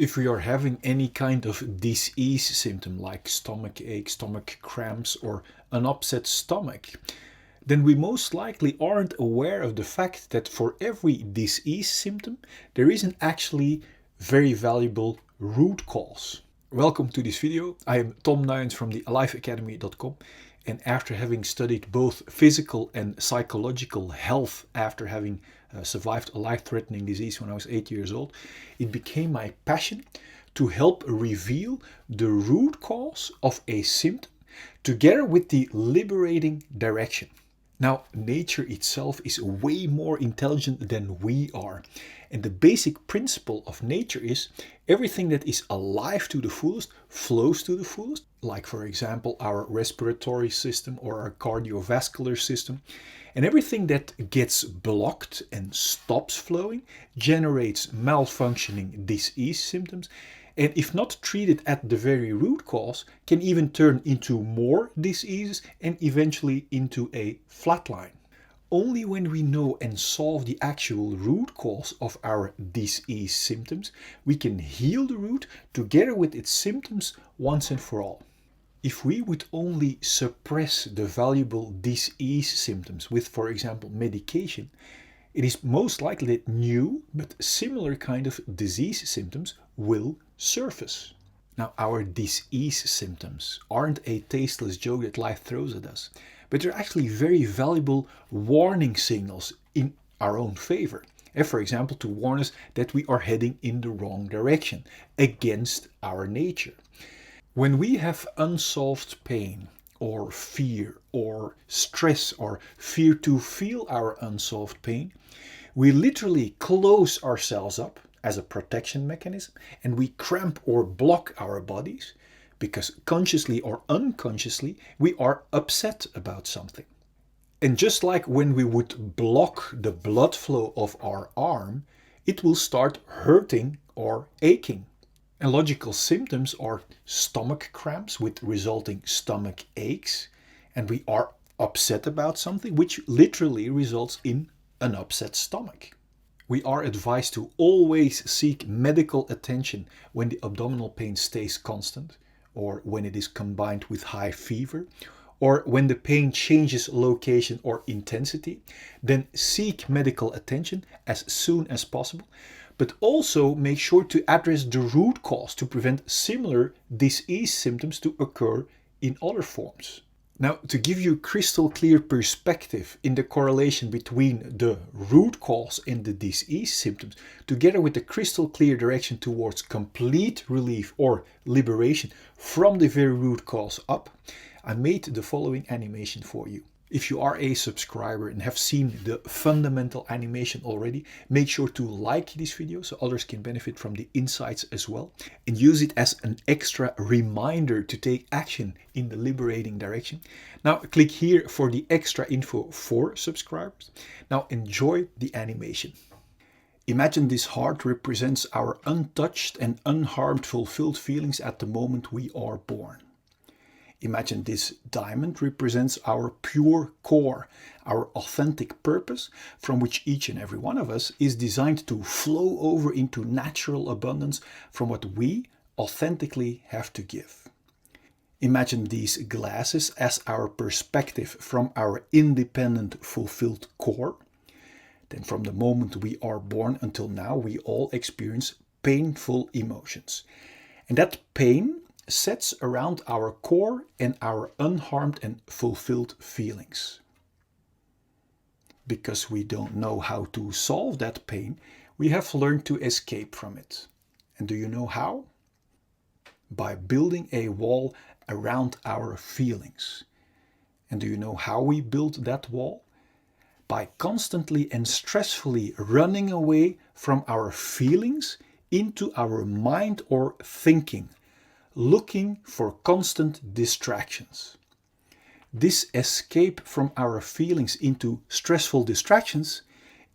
If we are having any kind of disease symptom like stomach ache, stomach cramps, or an upset stomach, then we most likely aren't aware of the fact that for every disease symptom, there is an actually very valuable root cause. Welcome to this video. I am Tom Nuyens from the AliveAcademy.com, and after having studied both physical and psychological health after having survived a life-threatening disease when I was 8 years old, it became my passion to help reveal the root cause of a symptom together with the liberating direction. Now, nature itself is way more intelligent than we are. And the basic principle of nature is everything that is alive to the fullest flows to the fullest. Like, for example, our respiratory system or our cardiovascular system. And everything that gets blocked and stops flowing generates malfunctioning disease symptoms. And if not treated at the very root cause, can even turn into more diseases and eventually into a flatline. Only when we know and solve the actual root cause of our disease symptoms, we can heal the root together with its symptoms once and for all. If we would only suppress the valuable disease symptoms with, for example, medication, it is most likely that new but similar kind of disease symptoms will surface. Now, our disease symptoms aren't a tasteless joke that life throws at us, but they're actually very valuable warning signals in our own favor. And for example, to warn us that we are heading in the wrong direction, against our nature. When we have unsolved pain, or fear, or stress, or fear to feel our unsolved pain, we literally close ourselves up as a protection mechanism, and we cramp or block our bodies because consciously or unconsciously we are upset about something. And just like when we would block the blood flow of our arm, it will start hurting or aching. And logical symptoms are stomach cramps with resulting stomach aches, and we are upset about something, which literally results in an upset stomach. We are advised to always seek medical attention when the abdominal pain stays constant, or when it is combined with high fever, or when the pain changes location or intensity. Then seek medical attention as soon as possible, but also make sure to address the root cause to prevent similar disease symptoms to occur in other forms. Now, to give you crystal clear perspective in the correlation between the root cause and the disease symptoms, together with the crystal clear direction towards complete relief or liberation from the very root cause up, I made the following animation for you. If you are a subscriber and have seen the fundamental animation already, make sure to like this video so others can benefit from the insights as well, and use it as an extra reminder to take action in the liberating direction. Now click here for the extra info for subscribers. Now enjoy the animation. Imagine this heart represents our untouched and unharmed fulfilled feelings at the moment we are born. Imagine this diamond represents our pure core, our authentic purpose, from which each and every one of us is designed to flow over into natural abundance from what we authentically have to give. Imagine these glasses as our perspective from our independent, fulfilled core. Then from the moment we are born until now, we all experience painful emotions. And that pain sets around our core and our unharmed and fulfilled feelings. Because we don't know how to solve that pain, we have learned to escape from it. And do you know how? By building a wall around our feelings. And do you know how we build that wall? By constantly and stressfully running away from our feelings into our mind or thinking, looking for constant distractions. This escape from our feelings into stressful distractions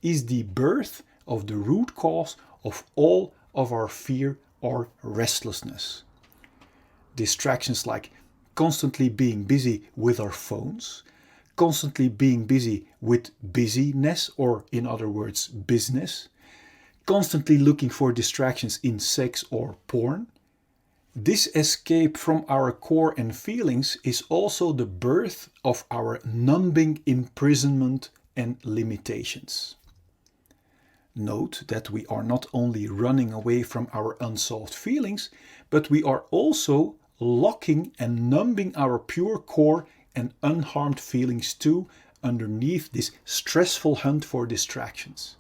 is the birth of the root cause of all of our fear or restlessness. Distractions like constantly being busy with our phones, constantly being busy with busyness, or in other words, business, constantly looking for distractions in sex or porn. This escape from our core and feelings is also the birth of our numbing imprisonment and limitations. Note that we are not only running away from our unsolved feelings, but we are also locking and numbing our pure core and unharmed feelings too underneath this stressful hunt for distractions.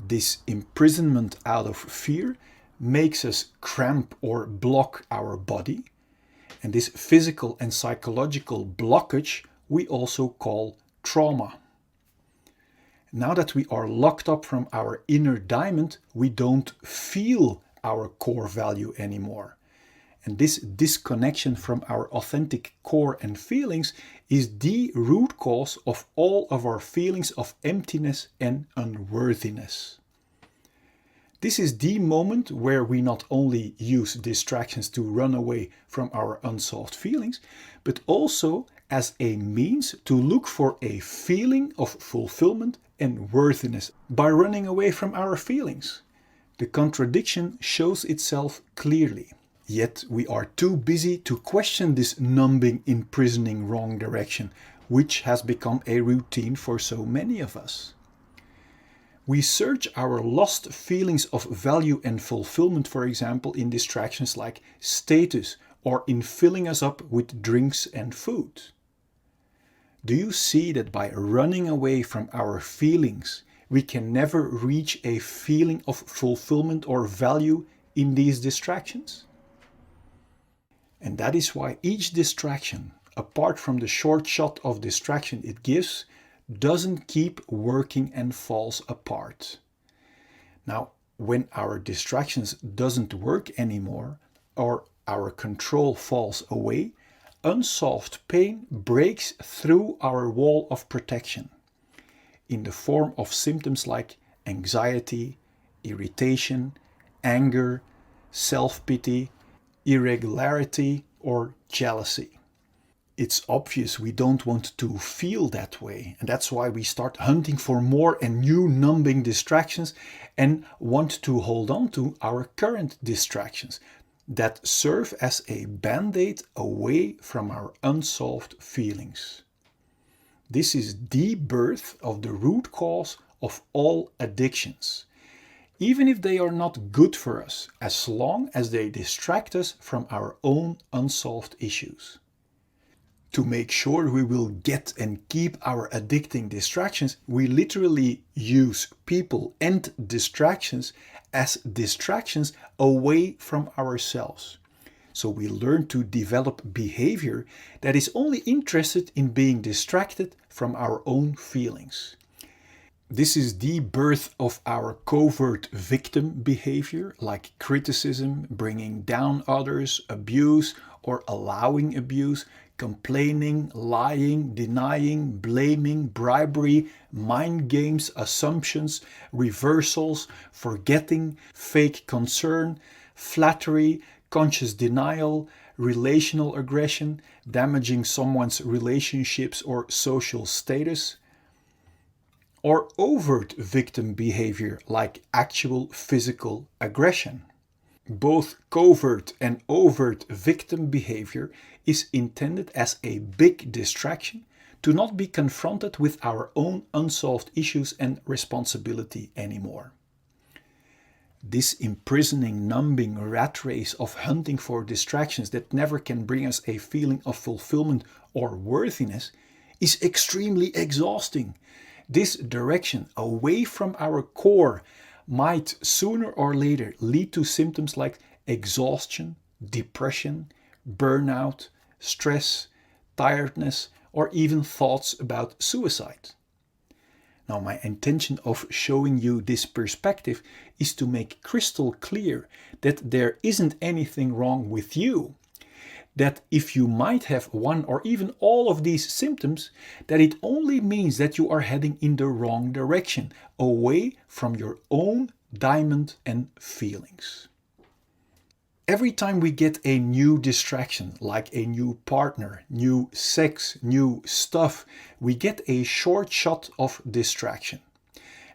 This imprisonment out of fear makes us cramp or block our body, and this physical and psychological blockage we also call trauma. Now that we are locked up from our inner diamond, we don't feel our core value anymore. And this disconnection from our authentic core and feelings is the root cause of all of our feelings of emptiness and unworthiness. This is the moment where we not only use distractions to run away from our unsolved feelings, but also as a means to look for a feeling of fulfillment and worthiness by running away from our feelings. The contradiction shows itself clearly. Yet we are too busy to question this numbing, imprisoning wrong direction, which has become a routine for so many of us. We search our lost feelings of value and fulfillment, for example, in distractions like status or in filling us up with drinks and food. Do you see that by running away from our feelings, we can never reach a feeling of fulfillment or value in these distractions? And that is why each distraction, apart from the short shot of distraction it gives, doesn't keep working and falls apart. Now, when our distractions doesn't work anymore or our control falls away, unsolved pain breaks through our wall of protection in the form of symptoms like anxiety, irritation, anger, self-pity, irregularity, or jealousy. It's obvious we don't want to feel that way, and that's why we start hunting for more and new numbing distractions and want to hold on to our current distractions that serve as a band-aid away from our unsolved feelings. This is the birth of the root cause of all addictions, even if they are not good for us, as long as they distract us from our own unsolved issues. To make sure we will get and keep our addicting distractions, we literally use people and distractions as distractions away from ourselves. So we learn to develop behavior that is only interested in being distracted from our own feelings. This is the birth of our covert victim behavior, like criticism, bringing down others, abuse or allowing abuse, complaining, lying, denying, blaming, bribery, mind games, assumptions, reversals, forgetting, fake concern, flattery, conscious denial, relational aggression, damaging someone's relationships or social status, or overt victim behavior like actual physical aggression. Both covert and overt victim behavior is intended as a big distraction to not be confronted with our own unsolved issues and responsibility anymore. This imprisoning, numbing rat race of hunting for distractions that never can bring us a feeling of fulfillment or worthiness is extremely exhausting. This direction away from our core might sooner or later lead to symptoms like exhaustion, depression, burnout, stress, tiredness, or even thoughts about suicide. Now, my intention of showing you this perspective is to make crystal clear that there isn't anything wrong with you. That if you might have one or even all of these symptoms, that it only means that you are heading in the wrong direction, away from your own diamond and feelings. Every time we get a new distraction, like a new partner, new sex, new stuff, we get a short shot of distraction.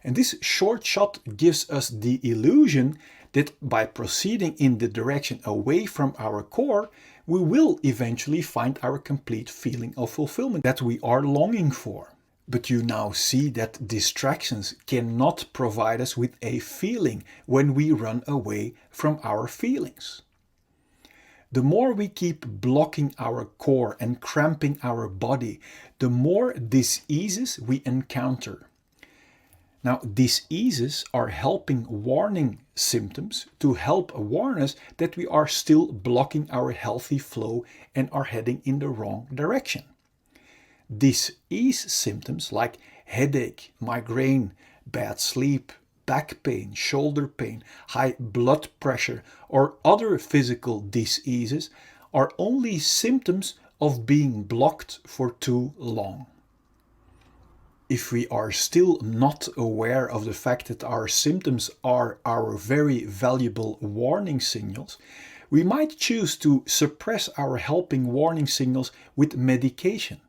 And this short shot gives us the illusion that by proceeding in the direction away from our core, we will eventually find our complete feeling of fulfillment that we are longing for. But you now see that distractions cannot provide us with a feeling when we run away from our feelings. The more we keep blocking our core and cramping our body, the more diseases we encounter. Now, diseases are helping warning symptoms to help warn us that we are still blocking our healthy flow and are heading in the wrong direction. Disease symptoms like headache, migraine, bad sleep, back pain, shoulder pain, high blood pressure, or other physical diseases are only symptoms of being blocked for too long. If we are still not aware of the fact that our symptoms are our very valuable warning signals, we might choose to suppress our helping warning signals with medication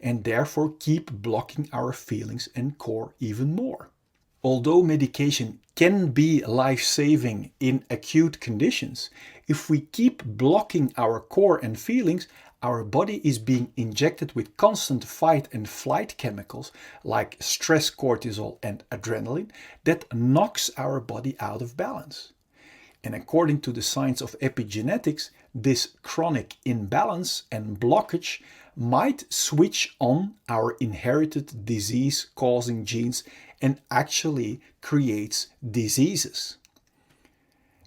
and therefore keep blocking our feelings and core even more. Although medication can be life-saving in acute conditions, if we keep blocking our core and feelings, our body is being injected with constant fight and flight chemicals like stress cortisol and adrenaline that knocks our body out of balance. And according to the science of epigenetics, this chronic imbalance and blockage might switch on our inherited disease-causing genes and actually creates diseases.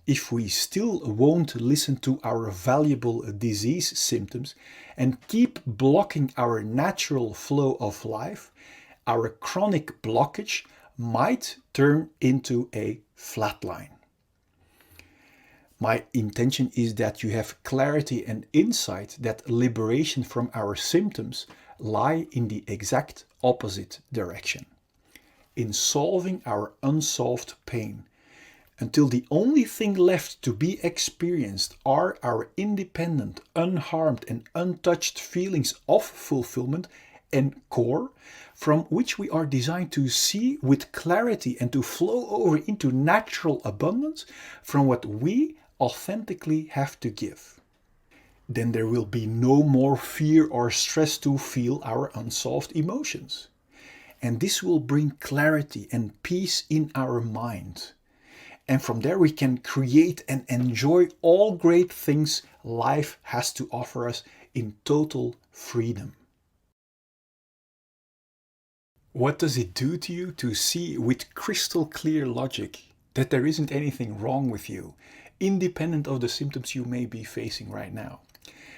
If we still won't listen to our valuable disease symptoms and keep blocking our natural flow of life, our chronic blockage might turn into a flatline. My intention is that you have clarity and insight that liberation from our symptoms lie in the exact opposite direction, in solving our unsolved pain, until the only thing left to be experienced are our independent, unharmed and untouched feelings of fulfillment and core, from which we are designed to see with clarity and to flow over into natural abundance from what we authentically have to give. Then there will be no more fear or stress to feel our unsolved emotions. And this will bring clarity and peace in our mind. And from there we can create and enjoy all great things life has to offer us in total freedom. What does it do to you to see with crystal clear logic that there isn't anything wrong with you, independent of the symptoms you may be facing right now?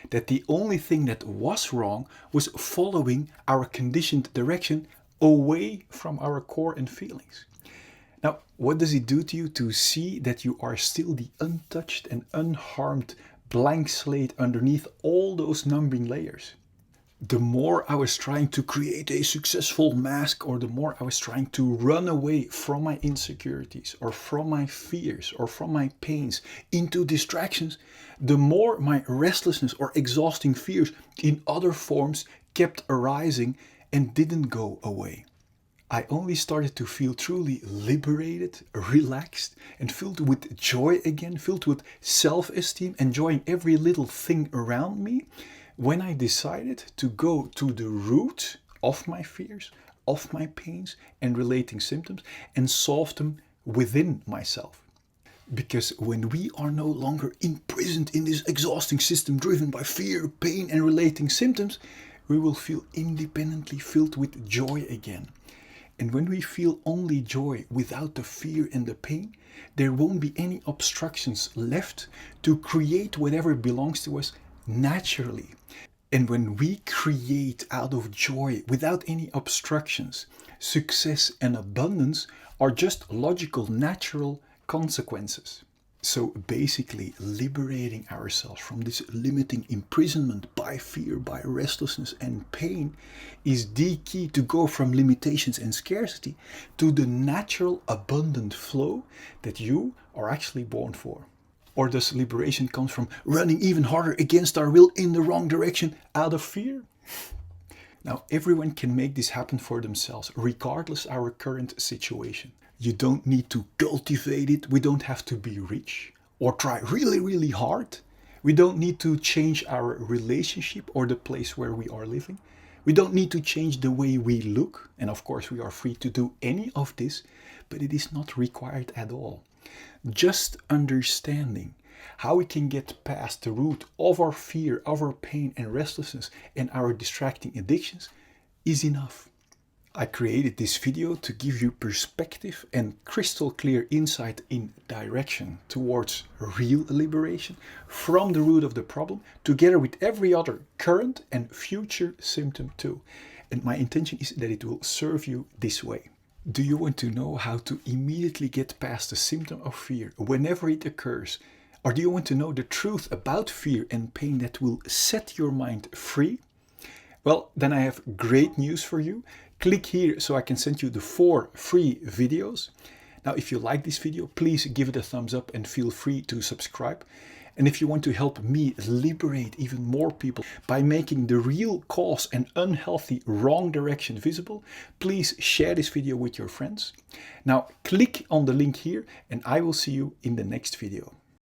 That the only thing that was wrong was following our conditioned direction away from our core and feelings. Now, what does it do to you to see that you are still the untouched and unharmed blank slate underneath all those numbing layers? The more I was trying to create a successful mask, or the more I was trying to run away from my insecurities or from my fears or from my pains into distractions, the more my restlessness or exhausting fears in other forms kept arising and didn't go away. I only started to feel truly liberated, relaxed, and filled with joy again, filled with self-esteem, enjoying every little thing around me, when I decided to go to the root of my fears, of my pains and relating symptoms, and solve them within myself. Because when we are no longer imprisoned in this exhausting system driven by fear, pain and relating symptoms, we will feel independently filled with joy again. And when we feel only joy without the fear and the pain, there won't be any obstructions left to create whatever belongs to us naturally. And when we create out of joy without any obstructions, success and abundance are just logical, natural consequences. So basically, liberating ourselves from this limiting imprisonment by fear, by restlessness and pain is the key to go from limitations and scarcity to the natural abundant flow that you are actually born for. Or does liberation come from running even harder against our will in the wrong direction out of fear? Now, everyone can make this happen for themselves, regardless our current situation. You don't need to cultivate it. We don't have to be rich or try really, really hard. We don't need to change our relationship or the place where we are living. We don't need to change the way we look. And of course, we are free to do any of this, but it is not required at all. Just understanding how we can get past the root of our fear, of our pain and restlessness and our distracting addictions is enough. I created this video to give you perspective and crystal clear insight in direction towards real liberation from the root of the problem, together with every other current and future symptom too. And my intention is that it will serve you this way. Do you want to know how to immediately get past the symptom of fear whenever it occurs? Or do you want to know the truth about fear and pain that will set your mind free? Well, then I have great news for you. Click here so I can send you the 4 free videos. Now, if you like this video, please give it a thumbs up and feel free to subscribe. And if you want to help me liberate even more people by making the real cause and unhealthy wrong direction visible, please share this video with your friends. Now, click on the link here and I will see you in the next video.